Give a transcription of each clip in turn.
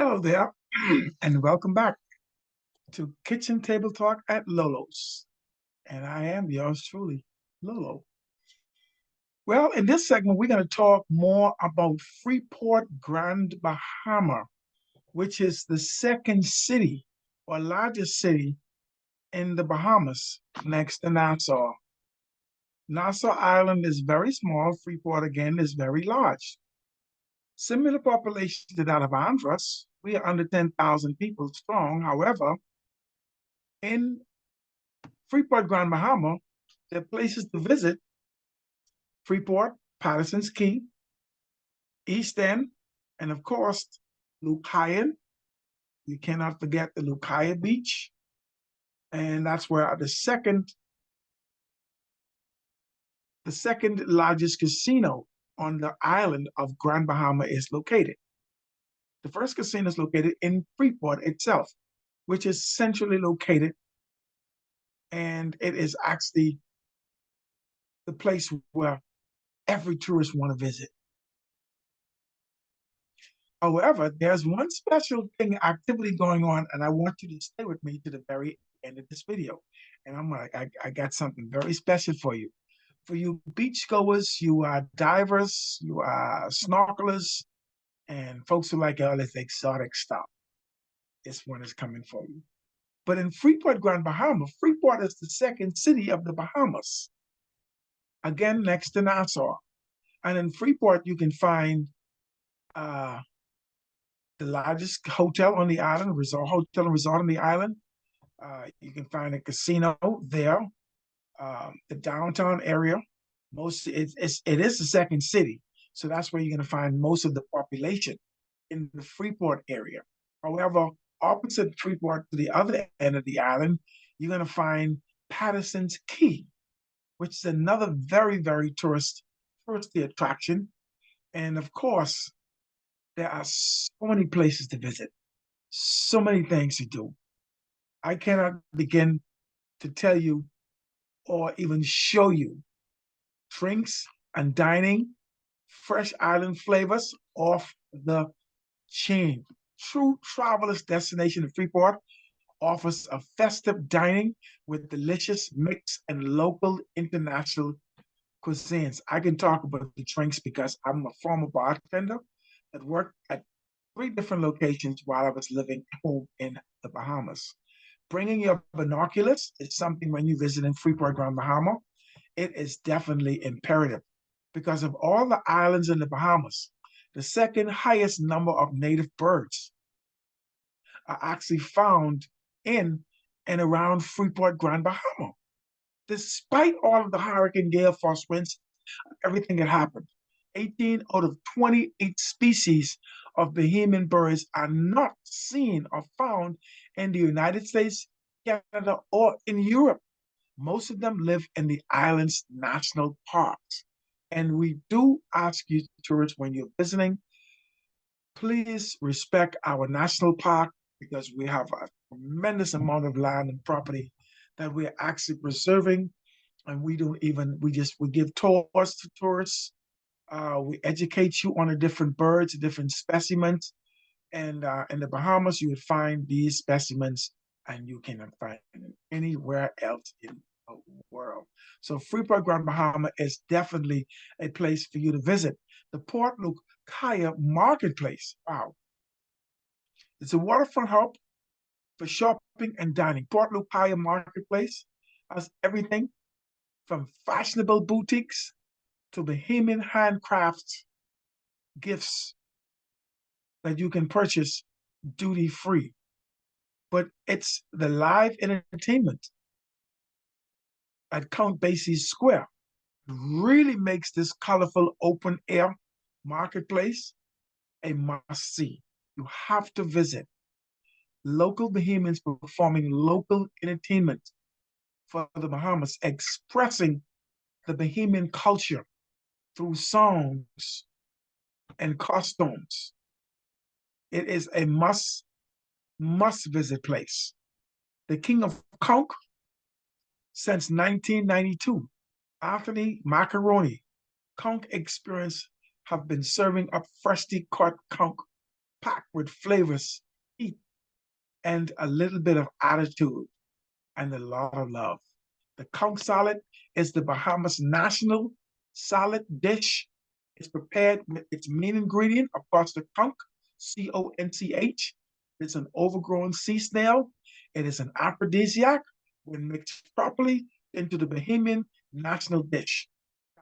Hello there, and welcome back to Kitchen Table Talk at Lolo's. And I am yours truly, Lolo. Well, in this segment, we're going to talk more about Freeport Grand Bahama, which is the second city or largest city in the Bahamas next to Nassau. Nassau Island is very small. Freeport, again, is very large. Similar population to that of Andros, we are under 10,000 people strong. However, in Freeport Grand Bahama, there are places to visit: Freeport, Patterson's Key, East End, and of course, Lucayan. You cannot forget the Lucaya Beach. And that's where the second largest casino on the island of Grand Bahama is located. The first casino is located in Freeport itself, which is centrally located, and it is actually the place where every tourist want to visit. However, there's one special thing activity going on, and I want you to stay with me to the very end of this video. And I got something very special for you. For you beachgoers, you are divers, you are snorkelers, and folks who like all this exotic stuff. This one is coming for you. But in Freeport, Grand Bahama, Freeport is the second city of the Bahamas, again next to Nassau. And in Freeport, you can find uh, the largest hotel on the island, hotel and resort on the island. You can find a casino there, the downtown area. It is the second city, so that's where you're going to find most of the population in the Freeport area. However, opposite Freeport to the other end of the island, you're going to find Patterson's Key, which is another very touristy attraction. And of course, there are so many places to visit, so many things to do. I cannot begin to tell you or even show you drinks and dining, fresh island flavors off the chain. True travelers destination in Freeport offers a festive dining with delicious mix and local international cuisines. I can talk about the drinks because I'm a former bartender that worked at three different locations while I was living home in the Bahamas. Bringing your binoculars is something when you visit in Freeport, Grand Bahama. It is definitely imperative because of all the islands in the Bahamas, the second highest number of native birds are actually found in and around Freeport, Grand Bahama. Despite all of the hurricane, gale force winds, everything that happened, 18 out of 28 species of Bahamian birds are not seen or found in the United States, Canada, or in Europe. Most of them live in the island's national parks. And we do ask you, tourists, when you're visiting, please respect our national park because we have a tremendous amount of land and property that we're actually preserving. And we give tours to tourists. We educate you on the different birds, different specimens. And in the Bahamas, you would find these specimens and you cannot find them anywhere else in the world. So Freeport Grand Bahama is definitely a place for you to visit. The Port Lucaya Marketplace. Wow. It's a waterfront hub for shopping and dining. Port Lucaya Marketplace has everything from fashionable boutiques to Bahamian handcrafts gifts that you can purchase duty free. But it's the live entertainment at Count Basie's Square really makes this colorful open air marketplace a must see. You have to visit. Local Bahamians performing local entertainment for the Bahamas, expressing the Bahamian culture through songs and costumes. It is a must visit place. The King of Conch since 1992, Anthony Macaroni, Conch Experience have been serving up freshly caught conch packed with flavors, heat, and a little bit of attitude and a lot of love. The conch salad is the Bahamas national salad dish. It's prepared with its main ingredient, of course, the conch, C-O-N-C-H. It's an overgrown sea snail. It is an aphrodisiac when mixed properly into the Bahamian national dish.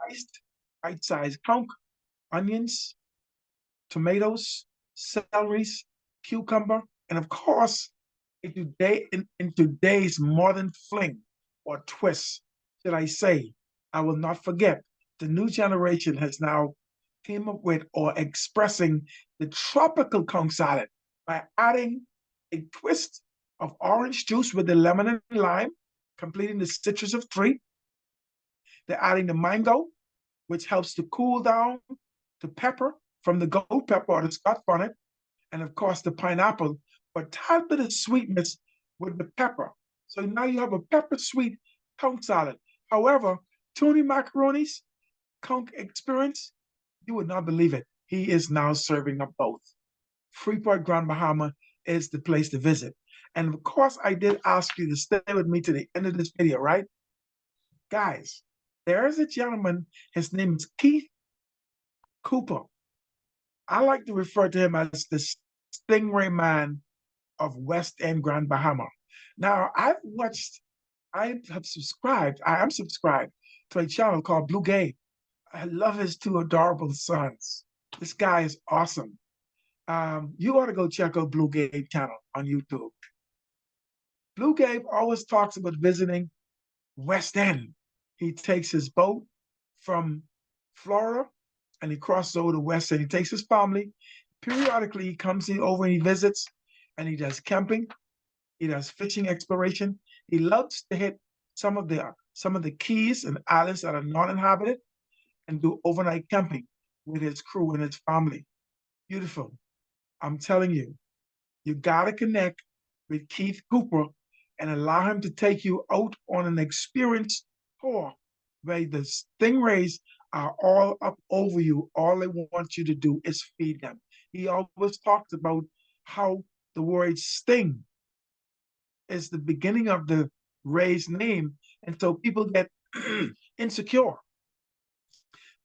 Diced, bite-sized conch, onions, tomatoes, celeries, cucumber, and of course, in today's modern fling or twist, should I say, I will not forget, the new generation has now came up with or expressing the tropical conch salad by adding a twist of orange juice with the lemon and lime, completing the citrus of three. They're adding the mango, which helps to cool down the pepper from the gold pepper or the Scotch bonnet, and of course the pineapple, but a tad bit of sweetness with the pepper. So now you have a pepper sweet conch salad. However, Tony Macaroni's conch experience, you would not believe it. He is now serving up both. Freeport Grand Bahama is the place to visit. And of course, I did ask you to stay with me to the end of this video, right? Guys, there is a gentleman, his name is Keith Cooper. I like to refer to him as the Stingray Man of West End Grand Bahama. Now, I am subscribed to a channel called Blue Gabe. I love his two adorable sons. This guy is awesome. You ought to go check out Blue Gabe channel on YouTube. Blue Gabe always talks about visiting West End. He takes his boat from Florida and he crosses over to West End. He takes his family. Periodically, he comes over and he visits and he does camping. He does fishing exploration. He loves to hit some of the keys and islands that are not inhabited and do overnight camping with his crew and his family. Beautiful. I'm telling you, you gotta connect with Keith Cooper and allow him to take you out on an experience tour where the stingrays are all up over you. All they want you to do is feed them. He always talks about how the word sting is the beginning of the ray's name. And so people get insecure,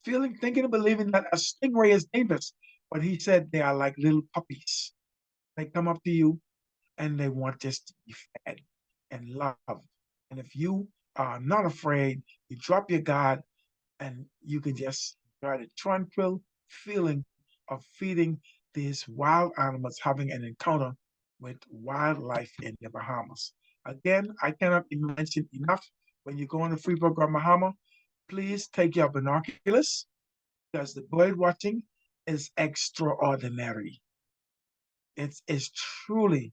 thinking and believing that a stingray is dangerous. But he said they are like little puppies. They come up to you and they want just to be fed and loved. And if you are not afraid, you drop your guard and you can just enjoy the tranquil feeling of feeding these wild animals, having an encounter with wildlife in the Bahamas. Again, I cannot mention enough when you go on the Freeport Grand Bahama, please take your binoculars because the bird watching is extraordinary. It's truly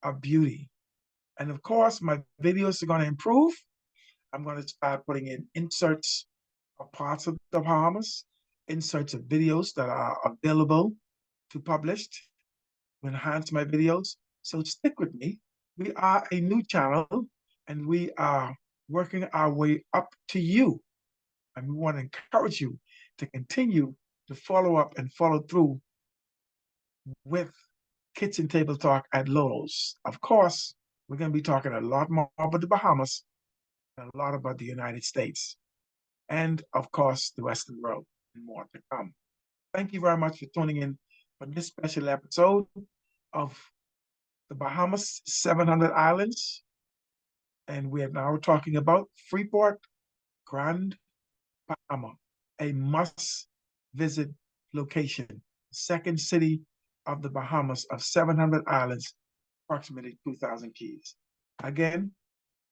a beauty. And of course, my videos are going to improve. I'm going to start putting in inserts of parts of the Bahamas, inserts of videos that are available to publish to enhance my videos. So stick with me. We are a new channel and we are working our way up to you. And we want to encourage you to continue to follow up and follow through with Kitchen Table Talk at Lolo's. Of course, we're going to be talking a lot more about the Bahamas and a lot about the United States. And of course, the Western world and more to come. Thank you very much for tuning in for this special episode of the Bahamas 700 Islands. And we are now talking about Freeport Grand Bahama, a must-visit location, second city of the Bahamas of 700 islands, approximately 2,000 keys. Again,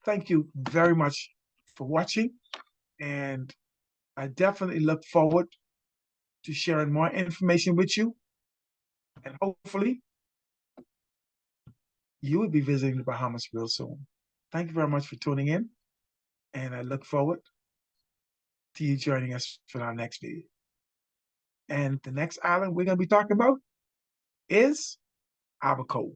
thank you very much for watching, and I definitely look forward to sharing more information with you, and hopefully you will be visiting the Bahamas real soon. Thank you very much for tuning in, and I look forward to you joining us for our next video. And the next island we're going to be talking about is Abaco.